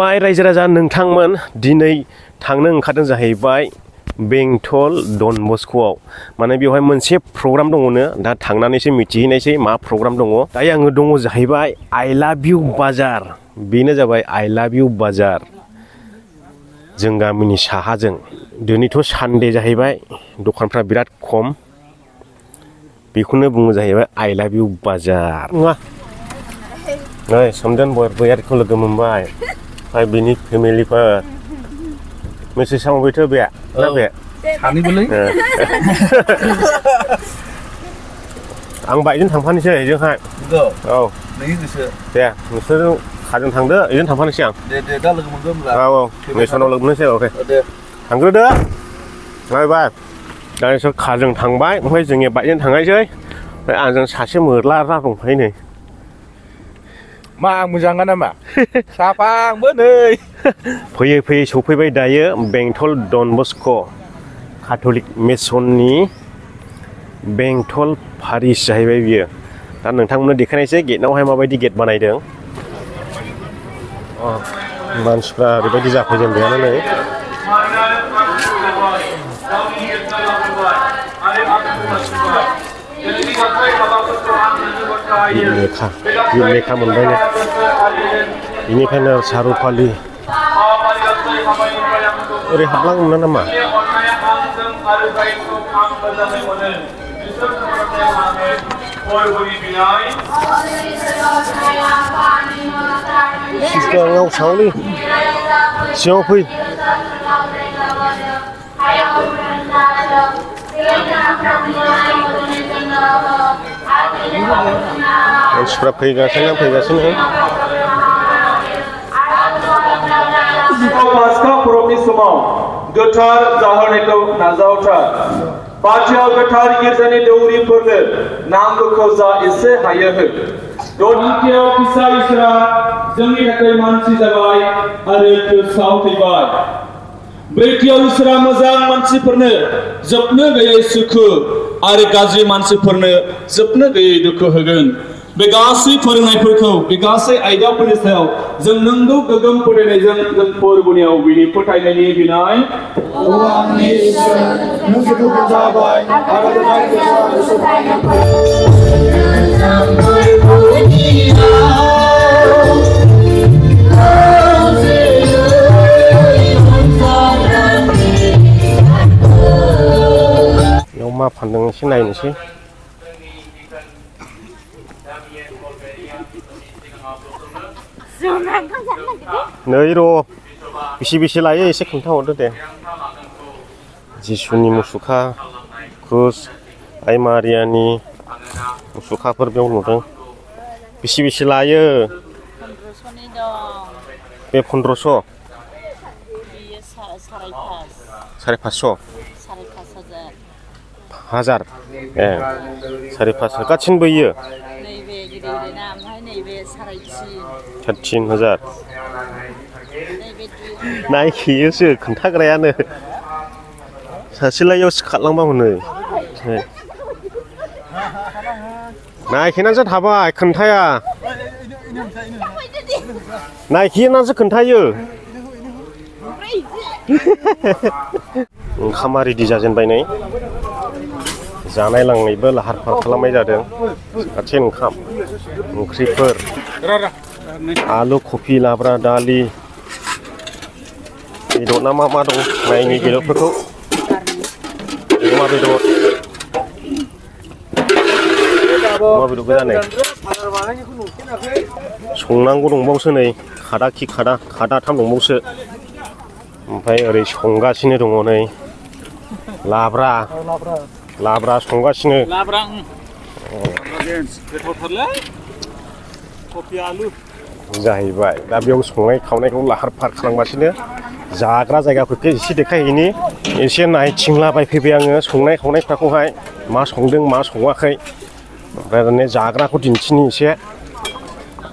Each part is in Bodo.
खुलुमबाय रायजो राजा नोंथांमोन दिनै थांनो ओंखारदों जाहैबाय बेंटल डन बस्क'आव माने बेवहाय मोनसे प्रग्राम दङनो दा थांनानैसो मिथिहैनायसै मा प्रग्राम दङ दायो आङो दङ जाहैबाय आइ लाभ इउ बाजार बेनो जाबाय आइ लाभ इउ बाजार जों गामिनि साहाजों दिनैथ' सानडे जाहैबाय दखानफ्रा बिराद खम बेखौनो बुङो जाहैबाय आइ लाभ इउ बाजार नङा नै सोमदोन बयारिखौ लोगो मोनबाय ओमफ्राय बिनि फेमिलिफोर मेसेज बेथ' बे ना बे सानैबोलै आं बाइकजों थांफानोसै जोंहाय औ नोंनि गोसो दे नोंसोर खाजों थांदो बेजों थांफानोसै आं दे दा लोगो मोनगोन होनब्ला औ नेसनाव लोगो मोननोसै अके दे थांग्रोदो बाय बाय दा नोंसोर खाजों थांबाय ओमफ्राय जोंनि बाइकजों थांनायसै ओमफ्राय आंजों सासे मोरला दंफायो नै मा आं मोजाङा नामा साफा आंबो नै फैयै फैयै सफैबाय दायो बेंटल डन बस्क' काथलिक मिसननि बेंटल पारिस जाहैबाय बियो दा नोंथांमोननो देखायनायसै गेटआवहाय माबायदि गेट बानायदों मानसिफ्रा ओरैबायदि जाफैजेनबायानो नै लेखा मोनबाय ने बेनिखायनो सारुफालि ओरै हाबलांनो नामा सिगाङाव सावनि सिङाव फै मानसिफ्रा फैगासिनो पास्का फोरबोनि समाव गोथार जाहोनायखौ नाजावथार बाथियाव गोथार गिर्जानि दौरिफोरनो नांगौखौ जा एसे हायो हो दथियाव फिसा इसोरा जोंनि थाखाय मानसि जाबाय आरो गोसाव थैबाय ब्रैथियाव इसोरा मोजां मानसिफोरनो जोबनो गैयै सुखु आरो गाज्रि मानसिफोरनो जोबनो गैयै दुखु होगोन बे गासै फोरोंनायफोरखौ बे गासै आयदाफोरनि सायाव जों नंगौ गोगोम फोथायनायजों जों फोरबोनियाव बिनि फोथायनायनि बिनाय आंनि इसोर नों सुखुखौ जाबाय आरो बेयाव मा फानदों एसे नायनोसै नै र' बेसे लायो एसे खोन्थाहरदो दे जिसुनि मुसुखा क्रुस आइ मारियानि मुसुखाफोर बेयाव नुदों बेसे लायो बे 1500 हाजार ए 5,500 गासिनबो इयो 3,000 नायखियोसो खोन्थाग्रायानो सासेलायाव सिखारलांबा हनै नायखिनानैसो थाबाय खोन्थाया नायखिनानैसो खोन्थायो ओंखामा रेडि जाजेनबाय नै जानाय लांनायबो लाहार फाहार खालामनाय जादों गासै ओंखाम ओंख्रिफोर आलु कफि लाब्रा दालि बेदर ना मा दं नायनि बेदरफोरखौ अमा बेदर गोजानै संनांगौ दंबावसो नै खादा खादाथाम दंबावसो ओमफ्राय ओरै संगासिनो दङ नै लाब्रा संगासिनो जाहैबाय दा बेयाव संनाय खावनायखौ लाहार फाहार खालामगासिनो जाग्रा जायगाफोरखौ एसे देखायहैनि एसे नायथिंलाबायफैबाय आङो संनाय खावनायफोरखौहाय मा संदों मा सङाखै ओमफ्राय दाने जाग्राखौ दिन्थिनि एसे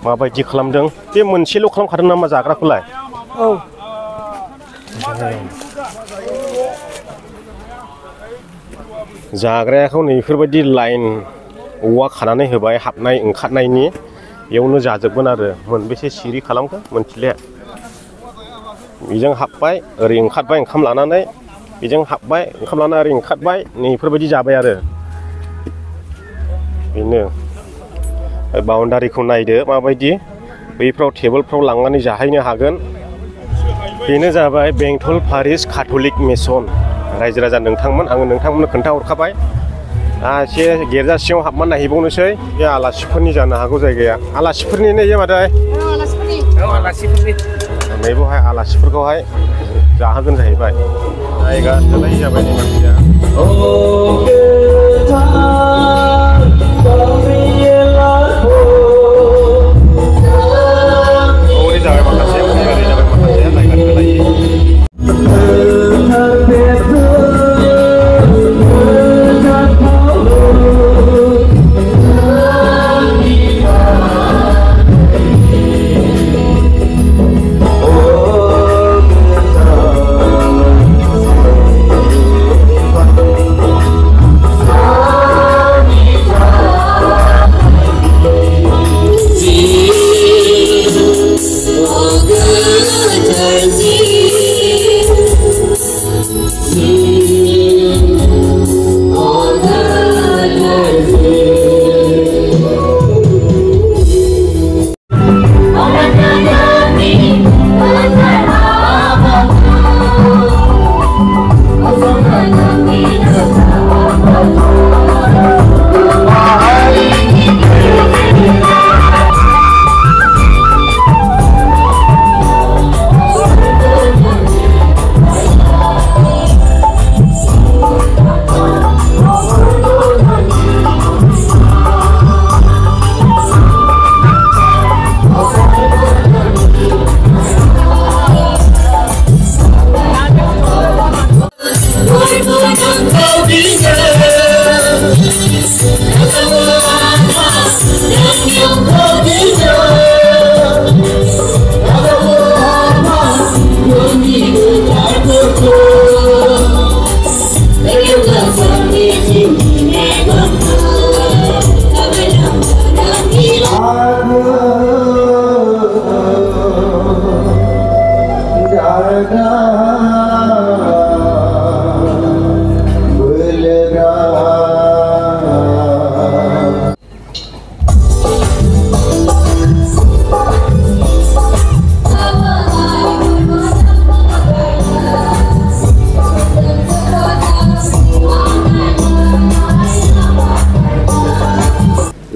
माबायदि खालामदों बे मोनसेल' खालामखादों नामा जाग्राखौलाय औ जाग्रायाखौ नैफोरबायदि लाइन औवा खानानै होबाय हाबनाय ओंखारनायनि बेयावनो जाजोबगोन आरो मोनबेसे सिरि खालामखो मोनथिले बेजों हाबबाय ओरै ओंखारबाय ओंखाम लानानै बेजों हाबबाय ओंखाम लानानै ओरै ओंखारबाय नैफोरबायदि जाबाय आरो बेनो बाउन्डारिखौ नायदो माबायदि बैफ्राव टेबोलफ्राव लांनानै जाहैनो हागोन बेनो जाबाय बेंटल पारिश काथलिक मिसन रायजो राजा नोंथांमोन आङो नोंथांमोननो खोन्थाहरखाबाय एसे गिर्जा सिङाव हाबनानै नायहैबावनोसै बे आलासिफोरनि जानो हागौ जायगाया आलासिफोरनि ने मादै नै बेवहाय आलासिफोरखौहाय जाहोगोन जाहैबाय जायगा थोलाय जाबाय नै मानसिया ओरै जाबाय माखासे ओरै जाबाय माखासे जायगा थोलाय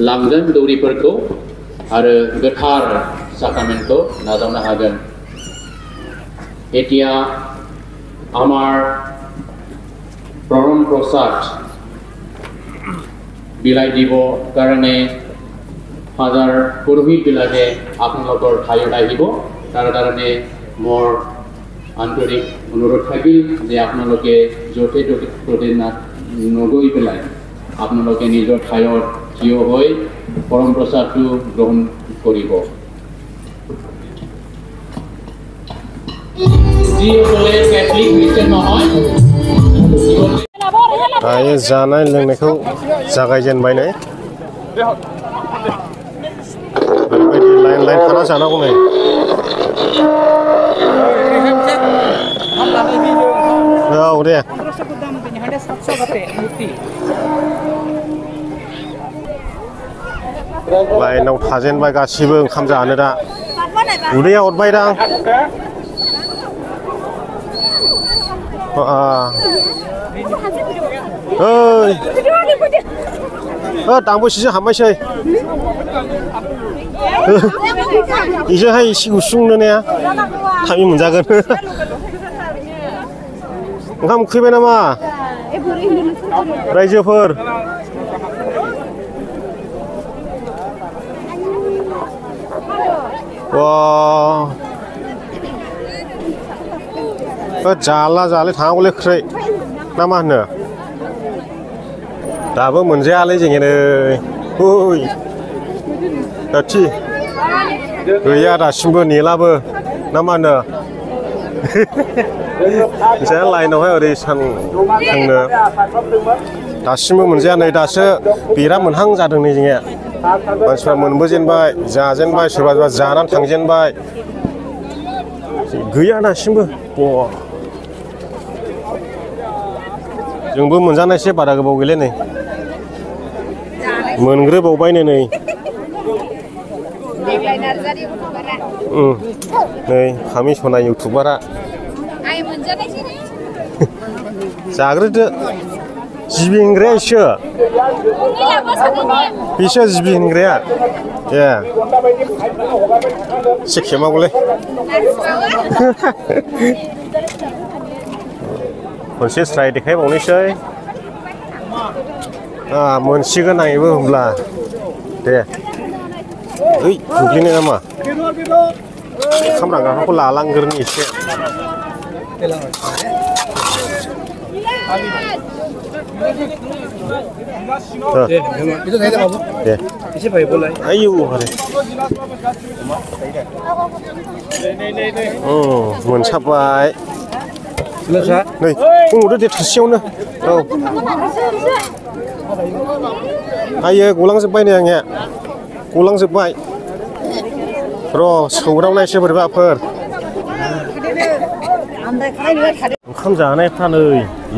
लांगोन दौरिफोरखौ आरो गोथार साक्रामेन्टखौ नाजावनो हागोन এতিয়া আমাৰ পৰম প্ৰসাদ বিলাই দিব কাৰণে ফাদাৰ পুৰোহিতবিলাকে আপোনালোকৰ ঠাইত আহিব তাৰ কাৰণে মোৰ আন্তৰিক অনুৰোধ থাকিল যে আপোনালোকে য'তে ত'তে নগৈ পেলাই আপোনালোকে নিজৰ ঠাইত থিয় হৈ পৰম প্ৰসাদটো গ্ৰহণ কৰিব যিসকলে কেথলিক খ্ৰীষ্টান নহয় दायो जानाय लोंनायखौ जागायजेनबाय नै ओरैबायदि लाइन लाइन खाना जानांगौ नै औ दे लाइनाव थाजेनबाय गासिबो ओंखाम जानो दा उदैया अरबायदां ओइ दांबोसिजों हाबबायसै इजोंहाय एसे गुसुंनो ने थाबि मोनजागोन ओंखाम उखैबाय नामा रायजोफोर जाला जाले थांनांगौलै ख्रै ना मा होनो दाबो मोनजायालै जोङो नै थि गैया दासिमबो नेलाबो ना मा होनो जोंहा लाइनावहाय ओरै थांनो दासिमबो मोनजाया नै दासो बेरा मोनहां जादों नै जोंनिया मानसिफ्रा मोनबोजेनबाय जाजेनबाय सोरबा सोरबा जानानै थांजेनबाय गैया दासिमबो जोंबो मोनजानायसो बारा गोबाव गैले नै मोनग्रोबावबायनो नै नै फामि सना इउटुबारा जाग्रोदो जिबि होनग्राया बिसो जिबि होनग्राया ए सेखेमागौलै खनसे स्राय देखायबावनोसै मोनसिगोन आंबो होनब्ला दे ओइ गोग्लैनो नामा ओंखाम रागाखौ लालांग्रोनि एसे दे आयौ मोनसाबबाय नै बुंहरदो दे थोरसियावनो औ आयो गलांजोब्बाय नै आंनिया गलांजोब्बाय र' सौरावनायसो बोरैबाफोर ओंखाम जानायफ्रा नै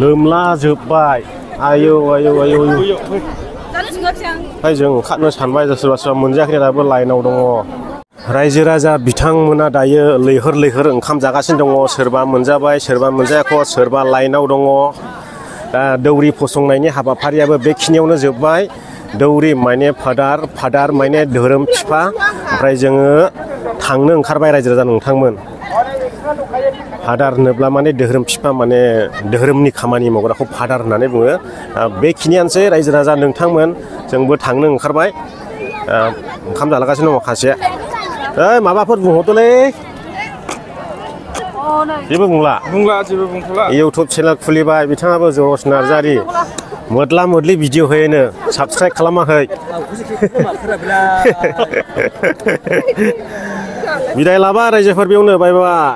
लोमलाजोब्बाय आयौ आयौ आयौ ओमफ्राय जों ओंखारनो सानबाय सोरबा सोरबा मोनजायाखै दाबो लाइनाव दङ रायजो राजा बिथांमोना दायो लैहोर लैहोर ओंखाम जागासिनो दङ सोरबा मोनजाबाय सोरबा मोनजायाखै सोरबा लाइनाव दङ दा दौरि फसंनायनि हाबाफारियाबो बेखिनियावनो जोब्बाय दौरि माने फादार माने धोरोम बिफा ओमफ्राय जोङो थांनो ओंखारबाय रायजो राजा नोंथांमोन फादार होनोब्ला माने धोरोम बिफा माने धोरोमनि खामानि मावग्राखौ फादार होननानै बुङो बेखिनियानोसै रायजो राजा नोंथांमोन जोंबो थांनो ओंखारबाय ओंखाम जालागासिनो दङ माखासे माबाफोर बुंहरदोलै जेबो बुंला जेबो बुंथ'ला इउटुब चेनेल खुलिबाय बिथाङाबो जरस नार्जारि मोदला मोदलि भिडिअ होयोनो साबस्क्राइब खालामाखै बिदाय लाबाय रायजोफोर बेयावनो बाय बाय